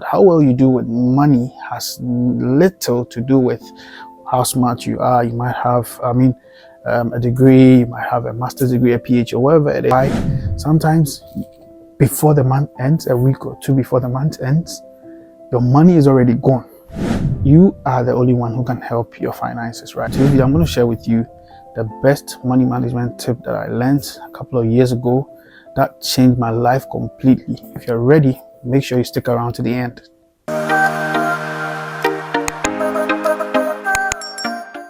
How well you do with money has little to do with how smart you are. You might have, a degree, you might have a master's degree, a PhD, or whatever it is. Right? Sometimes before the month ends, a week or two before the month ends, your money is already gone. You are the only one who can help your finances, right? Today, I'm going to share with you the best money management tip that I learned a couple of years ago that changed my life completely. If you're ready, make sure you stick around to the end.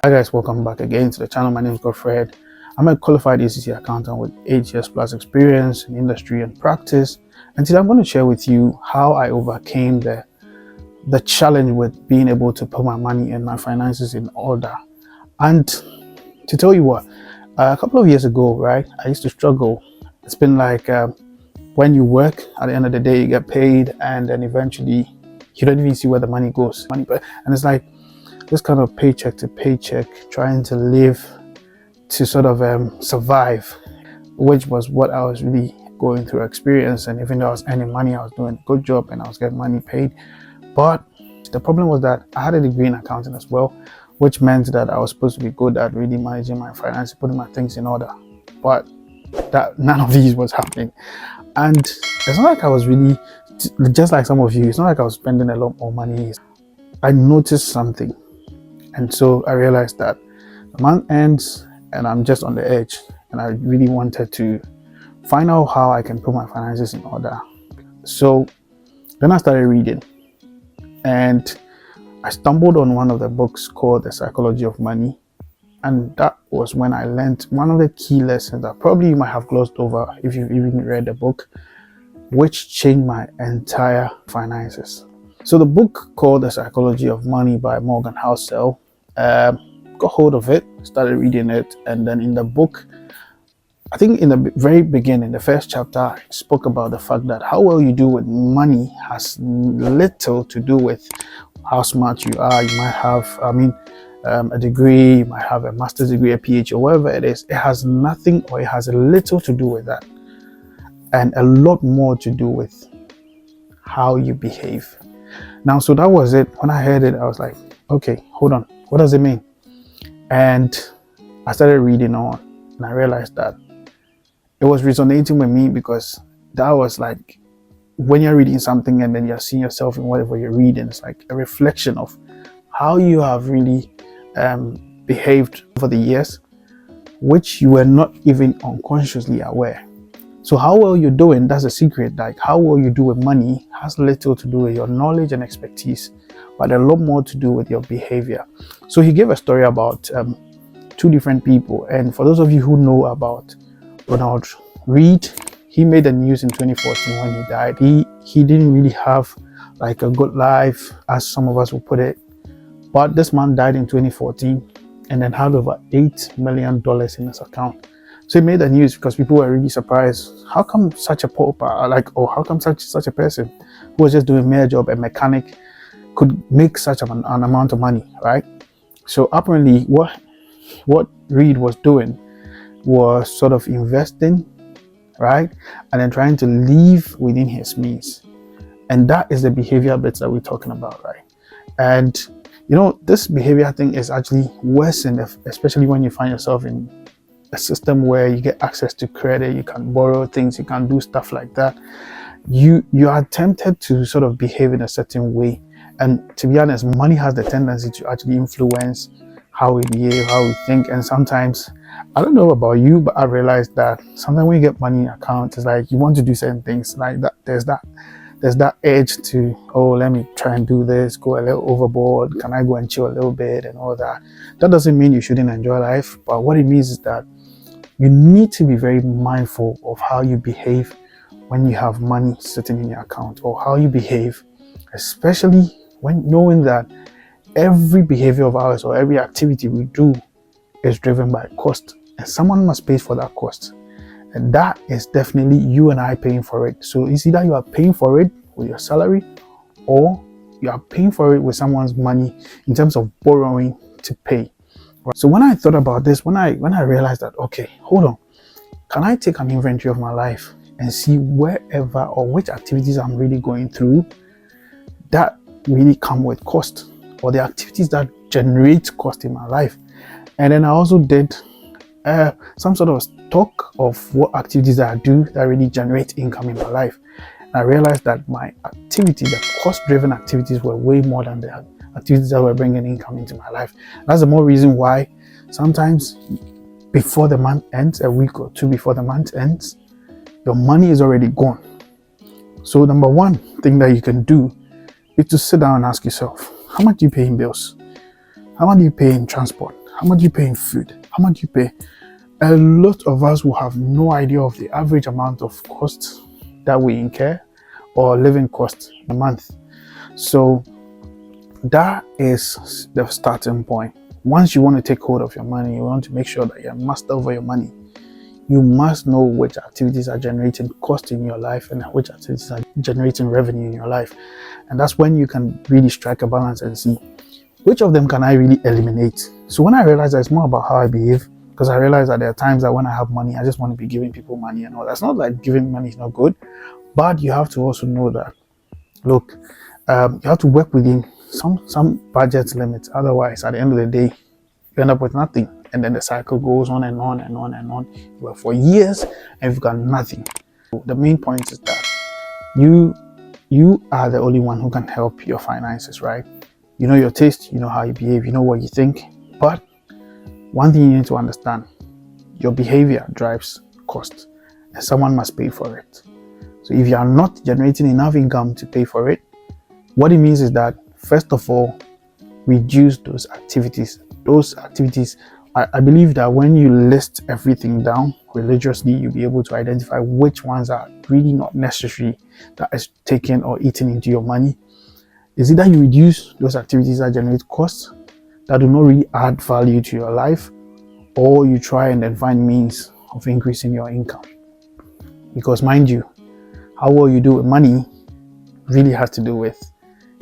Hi guys, welcome back again to the channel. My name is Godfred. I'm a qualified ACC accountant with 8 years plus experience in industry and practice. And today I'm going to share with you how I overcame the challenge with being able to put my money and my finances in order. And to tell you what, a couple of years ago, right, I used to struggle. It's been like when you work, at the end of the day, you get paid, and then eventually you don't even see where the money goes. And it's like this kind of paycheck to paycheck, trying to live to sort of survive, which was what I was really going through experience. And even though I was earning money, I was doing a good job and I was getting money paid. But the problem was that I had a degree in accounting as well, which meant that I was supposed to be good at really managing my finances, putting my things in order. But that none of these was happening. And it's not like I was really, just like some of you, it's not like I was spending a lot more money. I noticed something. And so I realized that the month ends and I'm just on the edge. And I really wanted to find out how I can put my finances in order. So then I started reading. And I stumbled on one of the books called The Psychology of Money. And that was when I learned one of the key lessons that probably you might have glossed over if you've even read the book, which changed my entire finances. So the book called The Psychology of Money by Morgan Housel, got hold of it, started reading it, and then in the book, I think in the very beginning, the first chapter, I spoke about the fact that how well you do with money has little to do with how smart you are. You might have, a degree, you might have a master's degree, a PhD, or whatever it is. It has nothing, or it has a little to do with that, and a lot more to do with how you behave. Now, so that was it. When I heard it, I was like, okay, hold on, what does it mean? And I started reading on, and I realized that it was resonating with me, because that was like when you're reading something and then you're seeing yourself in whatever you're reading. It's like a reflection of how you have really behaved over the years, which you were not even unconsciously aware. So how well you're doing, that's a secret. Like how well you do with money has little to do with your knowledge and expertise, but a lot more to do with your behavior. So he gave a story about two different people. And for those of you who know about Ronald Reed, he made the news in 2014 when he died. He didn't really have like a good life, as some of us will put it. But this man died in 2014 and then had over $8 million in his account. So he made the news because people were really surprised. How come such a how come such a person who was just doing a mere job, a mechanic, could make such an amount of money, right? So apparently what Reed was doing was sort of investing, right? And then trying to live within his means. And that is the behavior bits that we're talking about, right? And you know, this behavior thing is actually worsened, especially when you find yourself in a system where you get access to credit, you can borrow things, you can do stuff like that. You are tempted to sort of behave in a certain way. And to be honest, money has the tendency to actually influence how we behave, how we think. And sometimes, I don't know about you, but I realized that sometimes when you get money in your account, it's like you want to do certain things like that. There's that edge to, oh, let me try and do this, go a little overboard. Can I go and chill a little bit and all that? That doesn't mean you shouldn't enjoy life, but what it means is that you need to be very mindful of how you behave when you have money sitting in your account, or how you behave, especially when knowing that every behavior of ours or every activity we do is driven by cost, and someone must pay for that cost. And that is definitely you and I paying for it. So it's either you are paying for it with your salary, or you are paying for it with someone's money in terms of borrowing to pay. So when I thought about this, when I realized that, okay, hold on, can I take an inventory of my life and see wherever or which activities I'm really going through that really come with cost, or the activities that generate cost in my life. And then I also did some sort of talk of what activities that I do that really generate income in my life. And I realized that my activity, the cost-driven activities, were way more than the activities that were bringing income into my life. That's the more reason why sometimes before the month ends, a week or two before the month ends, your money is already gone. So number one thing that you can do is to sit down and ask yourself, how much do you pay in bills? How much do you pay in transport? How much do you pay in food? How much do you pay? A lot of us will have no idea of the average amount of costs that we incur or living costs a month. So that is the starting point. Once you want to take hold of your money, you want to make sure that you're master over your money. You must know which activities are generating cost in your life and which activities are generating revenue in your life. And that's when you can really strike a balance and see which of them can I really eliminate. So when I realized that it's more about how I behave, because I realized that there are times that when I have money, I just want to be giving people money and all. That's not like giving money is not good, but you have to also know that, look, you have to work within some budget limits. Otherwise, at the end of the day, you end up with nothing. And then the cycle goes on and on and on and on. You work for years and you've got nothing. The main point is that you are the only one who can help your finances, right? You know your taste, you know how you behave, you know what you think. But one thing you need to understand, your behavior drives cost and someone must pay for it. So if you are not generating enough income to pay for it, what it means is that, first of all, reduce those activities. I believe that when you list everything down religiously, you'll be able to identify which ones are really not necessary that is taken or eaten into your money. Is it that you reduce those activities that generate costs that do not really add value to your life, or you try and then find means of increasing your income? Because mind you, how well you do with money really has to do with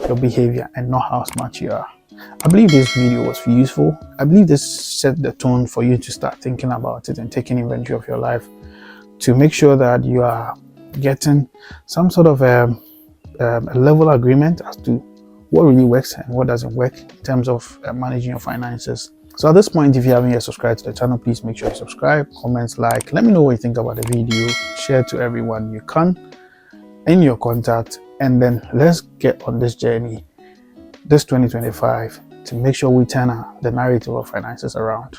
your behavior and not how smart you are. I believe this video was useful. I believe this set the tone for you to start thinking about it and taking inventory of your life to make sure that you are getting some sort of a level agreement as to what really works and what doesn't work in terms of managing your finances. So at this point, if you haven't yet subscribed to the channel, please make sure you subscribe, comment, like, let me know what you think about the video, share to everyone you can in your contact, and then let's get on this journey this 2025 to make sure we turn the narrative of finances around.